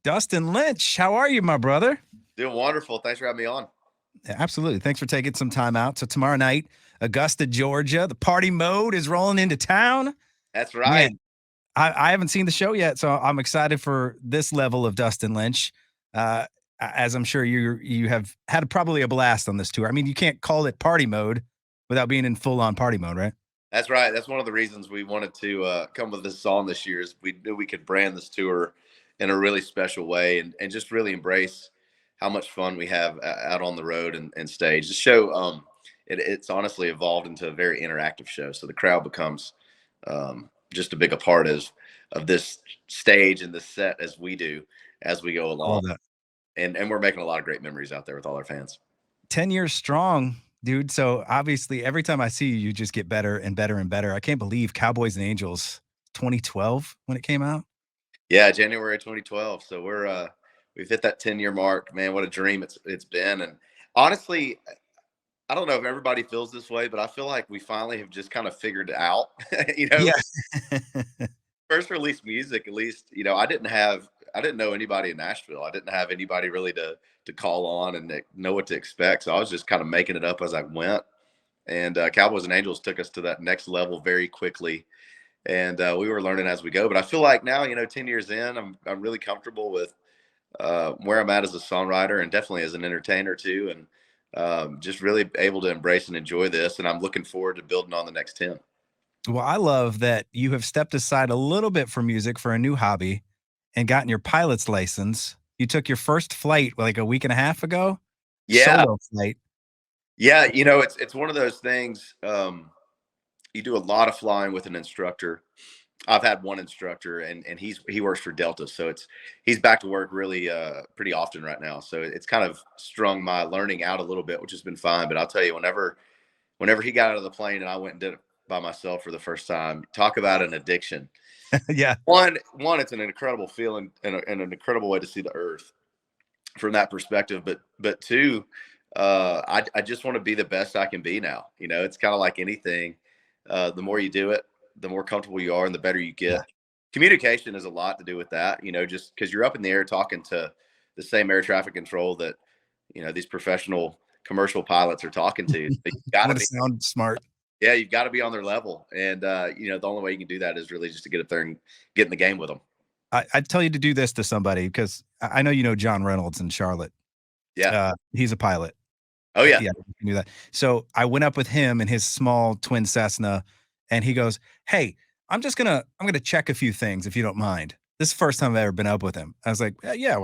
Dustin Lynch. How are you, my brother? Doing wonderful. Thanks for having me on. Absolutely. Thanks for taking some time out. So tomorrow night, Augusta, Georgia, the party mode is rolling into town. That's right. Man, I haven't seen the show yet, so I'm excited for this level of Dustin Lynch. Uh, as I'm sure you have had probably a blast on this tour. I mean, you can't call it party mode without being in full on party mode, right? That's right. That's one of the reasons we wanted to come with this song this year is we knew we could brand this tour in a really special way and just really embrace how much fun we have out on the road and stage. The show, it's honestly evolved into a very interactive show. So the crowd becomes just a big a part of this stage and this set as we do as we go I love along. that. And we're making a lot of great memories out there with all our fans. 10 years strong, dude. So obviously, every time I see you, you just get better and better and better. I can't believe Cowboys and Angels 2012 when it came out. Yeah, January 2012. So we've hit that 10-year mark. Man, what a dream it's been. And honestly, I don't know if everybody feels this way, but I feel like we finally have just kind of figured it out. you know, Yeah. first release music, at least, I didn't know anybody in Nashville. I didn't have anybody really to call on and know what to expect. So I was just kind of making it up as I went. And Cowboys and Angels took us to that next level very quickly. And we were learning as we go. But I feel like now, 10 years in, I'm really comfortable with where I'm at as a songwriter and definitely as an entertainer too. And just really able to embrace and enjoy this. And I'm looking forward to building on the next 10. Well, I love that you have stepped aside a little bit from music for a new hobby and gotten your pilot's license. You took your first flight like a week and a half ago, Yeah. solo flight. Yeah. It's one of those things. You do a lot of flying with an instructor. I've had one instructor and he works for Delta. So he's back to work really pretty often right now. So it's kind of strung my learning out a little bit, which has been fine. But I'll tell you, whenever he got out of the plane and I went and did it by myself for the first time, talk about an addiction. Yeah. One, it's an incredible feeling and an incredible way to see the earth from that perspective. But two, I just want to be the best I can be now. It's kind of like anything. The more you do it, the more comfortable you are and the better you get. Yeah. Communication has a lot to do with that, just because you're up in the air talking to the same air traffic control that, these professional commercial pilots are talking to. But you got to sound smart. Yeah, you've got to be on their level. And, the only way you can do that is really just to get up there and get in the game with them. I'd tell you to do this to somebody because I know you know John Reynolds in Charlotte. Yeah. He's a pilot. Oh, yeah. Yeah, you can do that. So I went up with him in his small twin Cessna, and he goes, "Hey, I'm gonna check a few things if you don't mind." This is the first time I've ever been up with him. I was like, "Yeah,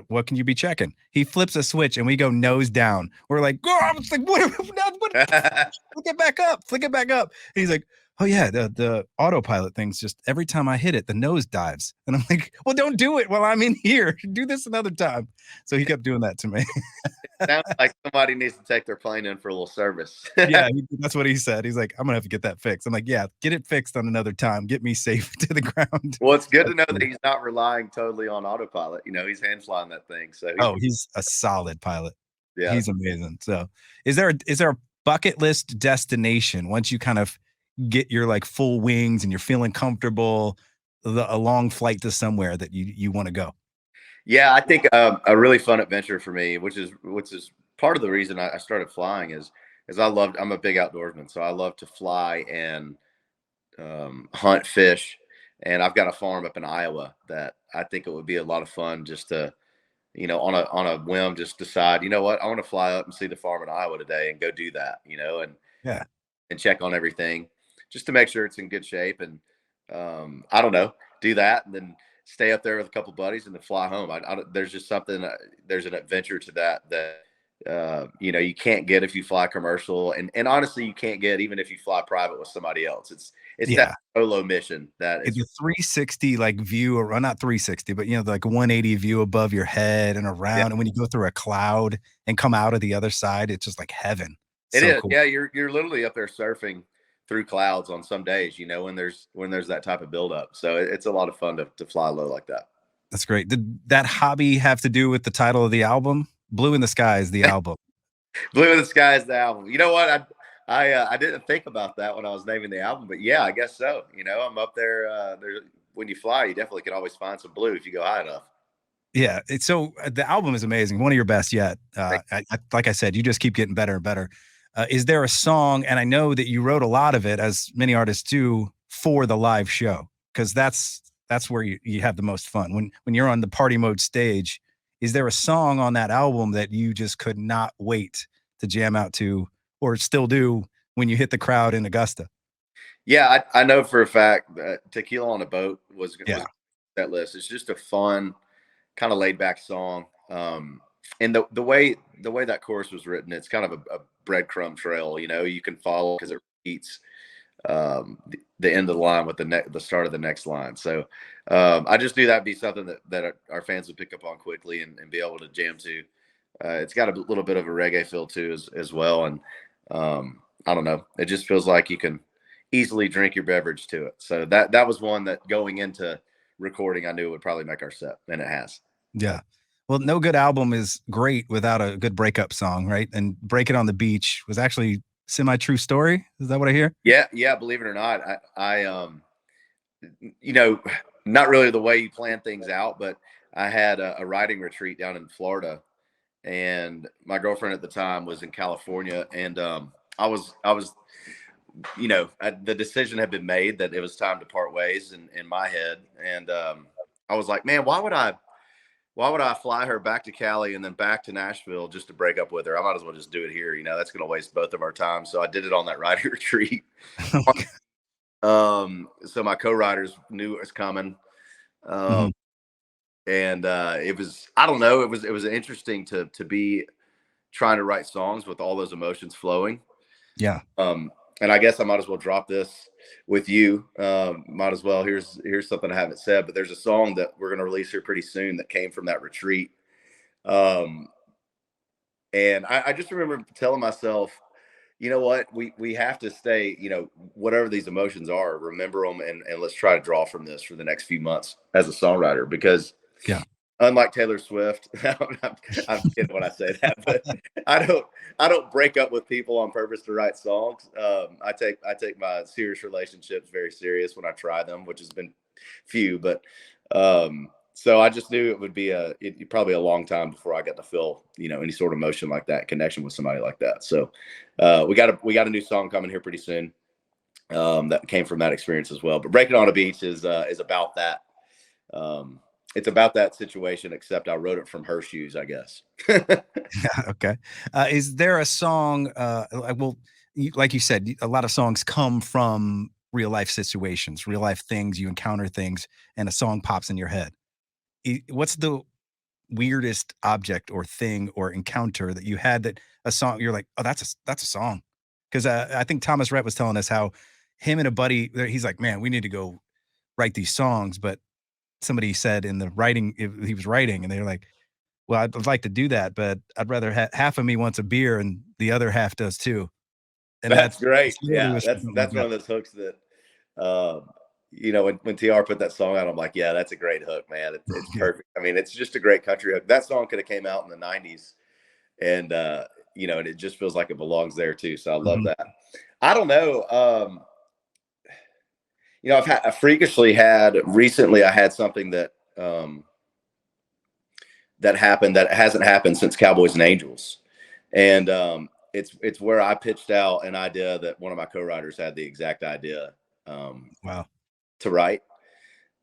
what can you be checking?" He flips a switch, and we go nose down. We're like, "Oh!" I was like, "What? Flick it back up! Flick it back up!" And he's like, "Oh yeah, the autopilot thing's just every time I hit it, the nose dives." And I'm like, "Well, don't do it while I'm in here. Do this another time." So he kept doing that to me. Sounds like somebody needs to take their plane in for a little service. Yeah, that's what he said. He's like, "I'm gonna have to get that fixed." I'm like, "Yeah, get it fixed on another time. Get me safe to the ground." Well, it's good to know that he's not relying totally on autopilot. He's hand flying that thing. So He's a solid pilot. Yeah. He's amazing. So, is there a bucket list destination once you kind of get your like full wings and you're feeling comfortable, a long flight to somewhere that you want to go? Yeah, I think a really fun adventure for me, which is part of the reason I started flying is I'm a big outdoorsman, so I love to fly and hunt, fish, and I've got a farm up in Iowa that I think it would be a lot of fun just to on a whim just decide, you know what, I want to fly up and see the farm in Iowa today and go do that, and Yeah. and check on everything just to make sure it's in good shape and I don't know, do that and then stay up there with a couple buddies and then fly home. There's just something, there's an adventure to that you can't get if you fly commercial, and honestly, you can't get even if you fly private with somebody else. It's Yeah. that solo mission that It's is a 360 like view, or not 360, but like 180 view above your head and around. Yeah. And when you go through a cloud and come out of the other side, it's just like heaven. It So is. cool. Yeah, you're literally up there surfing through clouds on some days, when there's that type of buildup. So it's a lot of fun to fly low like that. That's great. Did that hobby have to do with the title of the album? Blue in the Sky is the album. Blue in the Sky is the album. You know what? I didn't think about that when I was naming the album, but yeah, I guess so. I'm up there. When you fly, you definitely can always find some blue if you go high enough. Yeah, it's so the album is amazing. One of your best yet. Like, Like I said, you just keep getting better and better. Is there a song? And I know that you wrote a lot of it, as many artists do, for the live show because that's where you have the most fun when you're on the party mode stage. Is there a song on that album that you just could not wait to jam out to, or still do when you hit the crowd in Augusta? yeah, I know for a fact that Tequila on a Boat was Yeah, that list. It's just a fun, kind of laid back song. And the way that chorus was written, it's kind of a breadcrumb trail. You know, you can follow because it repeats the end of the line with the start of the next line. So I just knew that'd be something that our fans would pick up on quickly and be able to jam to. It's got a little bit of a reggae feel too as well, and I don't know. It just feels like you can easily drink your beverage to it. So that was one that going into recording, I knew it would probably make our set, and it has. yeah. Well, no good album is great without a good breakup song, right? And "Break It on the Beach" was actually semi-true story. Is that what I hear? Yeah, yeah. Believe it or not, you know, not really the way you plan things out, but I had a writing retreat down in Florida, and my girlfriend at the time was in California, and I was, the decision had been made that it was time to part ways in my head, and I was like, man, why would I fly her back to Cali and then back to Nashville just to break up with her? I might as well just do it here. You know, that's going to waste both of our time. So I did it on that writing retreat. So my co-writers knew it was coming. Um, Mhm. and it was, I don't know, it was interesting to be trying to write songs with all those emotions flowing. Yeah. Um, and I guess I might as well drop this with you. Might as well. Here's something I haven't said, but there's a song that we're going to release here pretty soon that came from that retreat. Um, and I just remember telling myself, you know what, we have to stay, whatever these emotions are, remember them, and let's try to draw from this for the next few months as a songwriter, because Yeah. unlike Taylor Swift, I'm kidding when I say that, but I don't I don't break up with people on purpose to write songs. I take my serious relationships very serious when I try them, which has been few, but so I just knew it would be probably a long time before I got to feel any sort of emotion like that, connection with somebody like that. So we got a new song coming here pretty soon that came from that experience as well. But Breaking on a Beach is about that. Um, it's about that situation, except I wrote it from her shoes, I guess. Okay. Is there a song, well, like you said, a lot of songs come from real life situations, real life things, you encounter things, and a song pops in your head. What's the weirdest object or thing or encounter that you had that a song you're like, oh, that's a song? Because I think Thomas Rhett was telling us how him and a buddy, he's like, man, we need to go write these songs, but somebody said in the writing he was writing, and they were like, well, I'd like to do that, but I'd rather half of me wants a beer and the other half does too. And That's great. that's literally Yeah, was that's something like that's one that. of those hooks that, when TR put that song out, I'm like, yeah, that's a great hook, man. It's Yeah. perfect. I mean, it's just a great country hook. That song could have came out in the '90s, and and it just feels like it belongs there too. So I love Mhm. that. I don't know. I freakishly had recently. I had something that happened that hasn't happened since Cowboys and Angels, and it's where I pitched out an idea that one of my co-writers had the exact idea Wow. to write,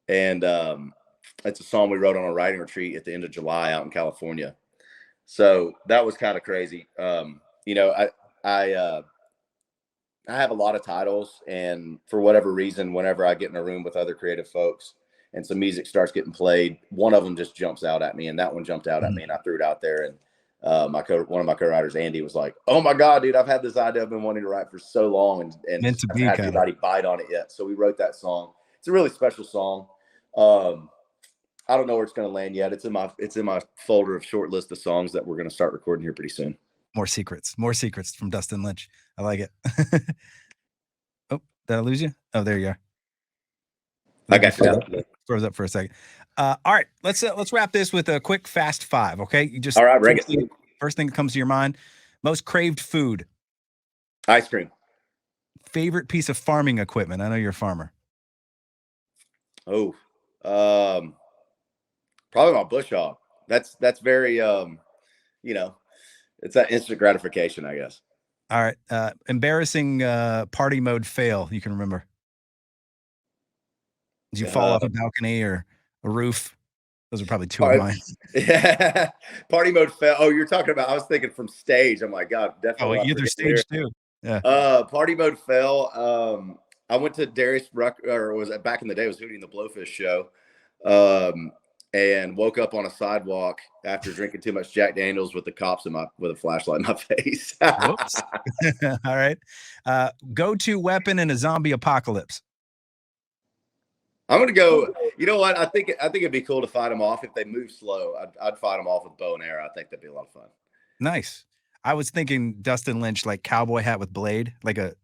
and it's a song we wrote on a writing retreat at the end of July out in California. So that was kind of crazy. I I have a lot of titles, and for whatever reason, whenever I get in a room with other creative folks and some music starts getting played, one of them just jumps out at me, and that one jumped out at Mhm. me, and I threw it out there. And one of my co-writers, Andy, was like, "Oh my god, dude, I've had this idea I've been wanting to write for so long, and Meant just to haven't be had kind of. anybody bite on it yet." So we wrote that song. It's a really special song. Um, I don't know where it's going to land yet. It's in my folder of short list of songs that we're going to start recording here pretty soon. More secrets from Dustin Lynch. I like it. Oh, did I lose you? Oh, there you are. I You got you now. froze up for a second. All right, let's wrap this with a quick fast five. Okay, you just All right, bring first it. thing that comes to your mind. Most craved food. Ice cream. Favorite piece of farming equipment. I know you're a farmer. Oh, um, Probably my bush hog. That's very you know, it's that instant gratification, I guess. All right. Embarrassing party mode fail you can remember. Did you fall Uh, off a balcony or a roof? Those are probably two of par- mine. yeah, party mode fell. Oh, you're talking about. I was thinking from stage. I'm like, God, Oh, definitely not either forgetting there. stage too. Yeah. Party mode fell. I went to Darius Ruck, or was it back in the day? It was Hootie and the Blowfish show, um, and woke up on a sidewalk after drinking too much Jack Daniels with the cops in my with a flashlight in my face. Whoops. All right. Go-to weapon in a zombie apocalypse. I'm gonna go. You know what? I think it'd be cool to fight them off if they move slow. I'd fight them off with bow and arrow. I think that'd be a lot of fun. Nice. I was thinking Dustin Lynch, like cowboy hat with blade, like a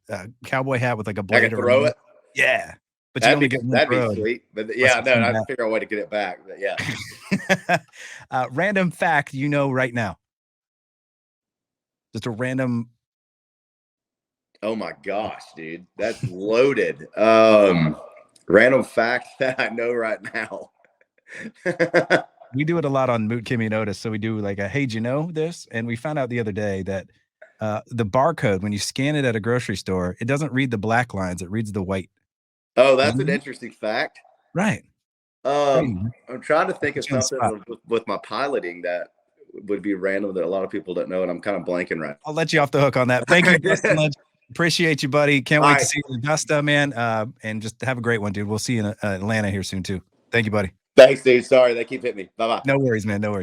cowboy hat with like a I blade could throw around it. it. Yeah, but you only get one That'd be throw. sweet. But Unless yeah, you no, clean I'd figure out a way to get it back. But yeah. that. Random fact you know right now. Just a random. Oh my gosh, dude, that's loaded. Random fact that I know right now. We do it a lot on Moot, Kimmy, and Otis. So we do like a, hey, do you know this? And we found out the other day that the barcode, when you scan it at a grocery store, it doesn't read the black lines, it reads the white. Oh, that's an interesting fact. Right. I'm trying to think of Put you on the something spot. with my piloting that would be random that a lot of people don't know, and I'm kind of blanking right I'll let you off the hook on that. Thank you, Dustin now. Lynch. Appreciate you, buddy. Can't All wait to right. see you in Augusta, man. And just have a great one, dude. We'll see you in Atlanta here soon, too. Thank you, buddy. Thanks, dude. Sorry, they keep hitting me. Bye bye. No worries, man. No worries.